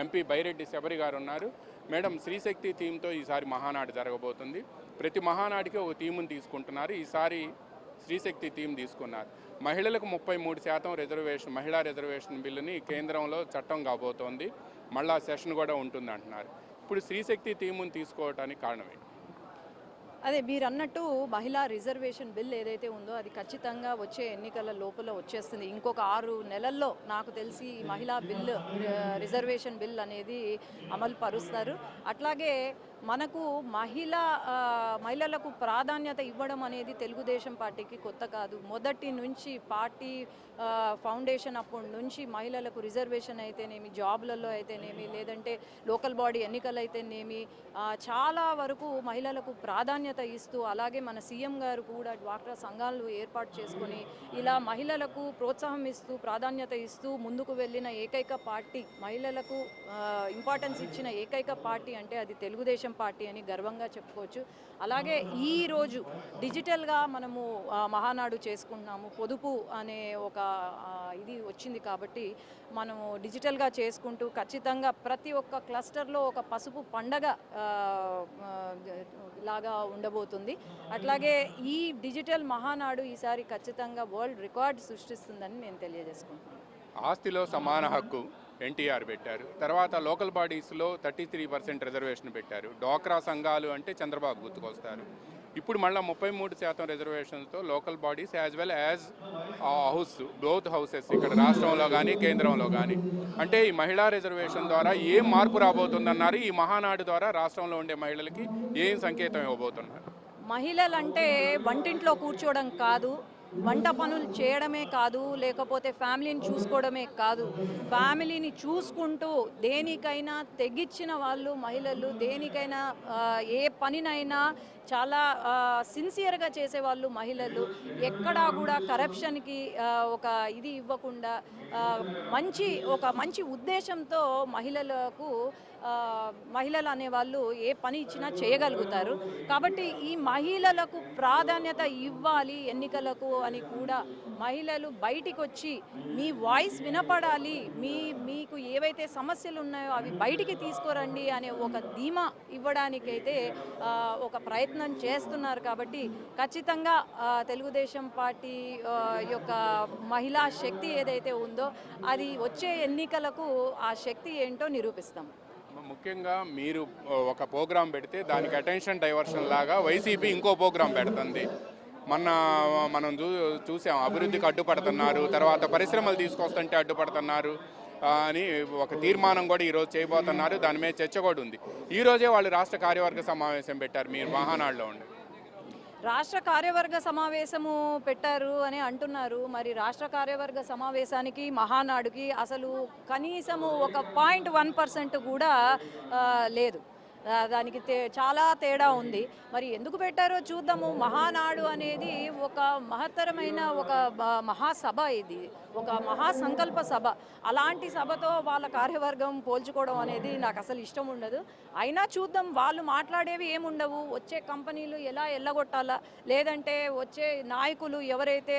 MP Byreddy Sabari గారు ఉన్నారు. Madam, Stree Shakti థీమ్తో ఈసారి మహానాడు జరగబోతుంది. ప్రతి మహానాడికి ఒక థీమ్ని తీసుకుంటున్నారు. ఈసారి స్త్రీశక్తి థీమ్ తీసుకున్నారు. మహిళలకు 33% రిజర్వేషన్, మహిళా రిజర్వేషన్ బిల్లుని కేంద్రంలో చట్టం కాబోతోంది. మళ్ళా సెషన్ కూడా ఉంటుంది అంటున్నారు. ఇప్పుడు స్త్రీశక్తి థీమ్ని తీసుకోవడానికి కారణం ఏంటి? అదే మీరు అన్నట్టు మహిళా రిజర్వేషన్ బిల్ ఏదైతే ఉందో అది ఖచ్చితంగా వచ్చే ఎన్నికల లోపల వచ్చేస్తుంది. ఇంకొక 6 నెలల్లో నాకు తెలిసి ఈ మహిళా బిల్లు రిజర్వేషన్ బిల్ అనేది అమలు పరుస్తారు. అట్లాగే మనకు మహిళలకు ప్రాధాన్యత ఇవ్వడం అనేది తెలుగుదేశం పార్టీకి కొత్త కాదు. మొదటి నుంచి పార్టీ ఫౌండేషన్ అప్పటి నుంచి మహిళలకు రిజర్వేషన్ అయితేనేమి, జాబ్లలో అయితేనేమి, లేదంటే లోకల్ బాడీ ఎన్నికలు అయితేనేమి చాలా వరకు మహిళలకు ప్రాధాన్యత ఇస్తూ, అలాగే మన సీఎం గారు కూడా డ్వాక్రా సంఘాలు ఏర్పాటు చేసుకొని ఇలా మహిళలకు ప్రోత్సాహం ఇస్తూ ప్రాధాన్యత ఇస్తూ ముందుకు వెళ్ళిన ఏకైక పార్టీ, మహిళలకు ఇంపార్టెన్స్ ఇచ్చిన ఏకైక పార్టీ అంటే అది తెలుగుదేశం పార్టీ అని గర్వంగా చెప్పుకోవచ్చు. అలాగే ఈరోజు డిజిటల్గా మనము మహానాడు చేసుకుంటున్నాము. పొదుపు అనే ఒక ఇది వచ్చింది కాబట్టి మనము డిజిటల్గా చేసుకుంటూ ఖచ్చితంగా ప్రతి ఒక్క క్లస్టర్లో ఒక పసుపు పండగ లాగా ఉండబోతుంది. అట్లాగే ఈ డిజిటల్ మహానాడు ఈసారి ఖచ్చితంగా వరల్డ్ రికార్డ్ సృష్టిస్తుందని నేను తెలియజేసుకుంటున్నాను. ఆస్తిలో సమాన హక్కు ఎన్టీఆర్ పెట్టారు. తర్వాత లోకల్ బాడీస్లో 33% రిజర్వేషన్ పెట్టారు. డ్వాక్రా సంఘాలు అంటే చంద్రబాబు గుర్తుకొస్తారు. ఇప్పుడు మళ్ళీ 33% రిజర్వేషన్స్తో local bodies as well as both houses ఇక్కడ రాష్ట్రంలో కానీ కేంద్రంలో కానీ. అంటే ఈ మహిళా రిజర్వేషన్ ద్వారా ఏం మార్పు రాబోతుందన్నారు? ఈ మహానాడు ద్వారా రాష్ట్రంలో ఉండే మహిళలకి ఏం సంకేతం ఇవ్వబోతున్నారు? మహిళలంటే వంటింట్లో కూర్చోవడం కాదు, వంట పనులు చేయడమే కాదు, లేకపోతే ఫ్యామిలీని చూసుకోవడమే కాదు, ఫ్యామిలీని చూసుకుంటూ దేనికైనా తెగించిన వాళ్ళు మహిళలు. దేనికైనా ఏ పనినైనా చాలా సిన్సియర్గా చేసేవాళ్ళు మహిళలు. ఎక్కడా కూడా కరప్షన్కి ఒక ఇది ఇవ్వకుండా ఒక మంచి ఉద్దేశంతో మహిళలు అనేవాళ్ళు ఏ పని ఇచ్చినా చేయగలుగుతారు. కాబట్టి ఈ మహిళలకు ప్రాధాన్యత ఇవ్వాలి ఎన్నికలకు అని కూడా మహిళలు బయటికి వచ్చి మీ వాయిస్ వినపడాలి, మీకు ఏవైతే సమస్యలు ఉన్నాయో అవి బయటికి తీసుకురండి అనే ఒక ధీమా ఇవ్వడానికైతే ఒక ప్రయత్నం చేస్తున్నారు. కాబట్టి ఖచ్చితంగా తెలుగుదేశం పార్టీ యొక్క మహిళా శక్తి ఏదైతే ఉందో అది వచ్చే ఎన్నికలకు ఆ శక్తి ఏంటో నిరూపిస్తాం. ముఖ్యంగా మీరు ఒక ప్రోగ్రాం పెడితే దానికి అటెన్షన్ డైవర్షన్ లాగా వైసీపీ ఇంకో ప్రోగ్రాం పెడుతుంది. మనం చూసాం, అభివృద్ధికి అడ్డుపడుతున్నారు, తర్వాత పరిశ్రమలు తీసుకొస్తుంటే అడ్డుపడుతున్నారు అని ఒక తీర్మానం కూడా ఈరోజు చేయబోతున్నారు. దాని మీద చర్చ కూడా ఉంది. ఈరోజే వాళ్ళు రాష్ట్ర కార్యవర్గ సమావేశం పెట్టారు. మీరు మహానాడులో ఉండి రాష్ట్ర కార్యవర్గ సమావేశము పెట్టారు అని అంటున్నారు. మరి రాష్ట్ర కార్యవర్గ సమావేశానికి మహానాడుకి అసలు కనీసము ఒక 0.1% కూడా లేదు. దానికి చాలా తేడా ఉంది. మరి ఎందుకు పెట్టారో చూద్దాము. మహానాడు అనేది ఒక మహత్తరమైన ఒక మహాసభ, ఇది ఒక మహాసంకల్ప సభ. అలాంటి సభతో వాళ్ళ కార్యవర్గం పోల్చుకోవడం అనేది నాకు అసలు ఇష్టం ఉండదు. అయినా చూద్దాం, వాళ్ళు మాట్లాడేవి ఏముండవు. వచ్చే కంపెనీలు ఎలా ఎల్లగొట్టాలా, లేదంటే వచ్చే నాయకులు ఎవరైతే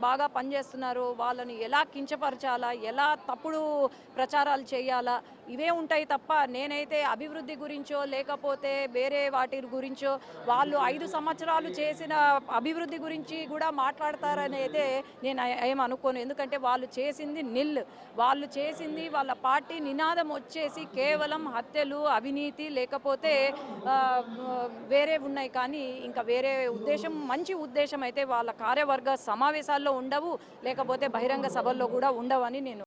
బాగా పనిచేస్తున్నారో వాళ్ళని ఎలా కించపరచాలా, ఎలా తప్పుడు ప్రచారాలు చేయాలా, ఇవే ఉంటాయి తప్ప నేనైతే అభివృద్ధి గురించో లేకపోతే వేరే వాటి గురించో, వాళ్ళు 5 సంవత్సరాలు చేసిన అభివృద్ధి గురించి కూడా మాట్లాడతారని అయితే నేను ఏమనుకోను. ఎందుకంటే వాళ్ళు చేసింది నిల్. వాళ్ళు చేసింది, వాళ్ళ పార్టీ నినాదం వచ్చేసి కేవలం హత్యలు, అవినీతి, లేకపోతే వేరే ఉన్నాయి. కానీ ఇంకా వేరే ఉద్దేశం, మంచి ఉద్దేశం అయితే వాళ్ళ కార్యవర్గ సమావేశాల్లో ఉండవు, లేకపోతే బహిరంగ సభల్లో కూడా ఉండవని నేను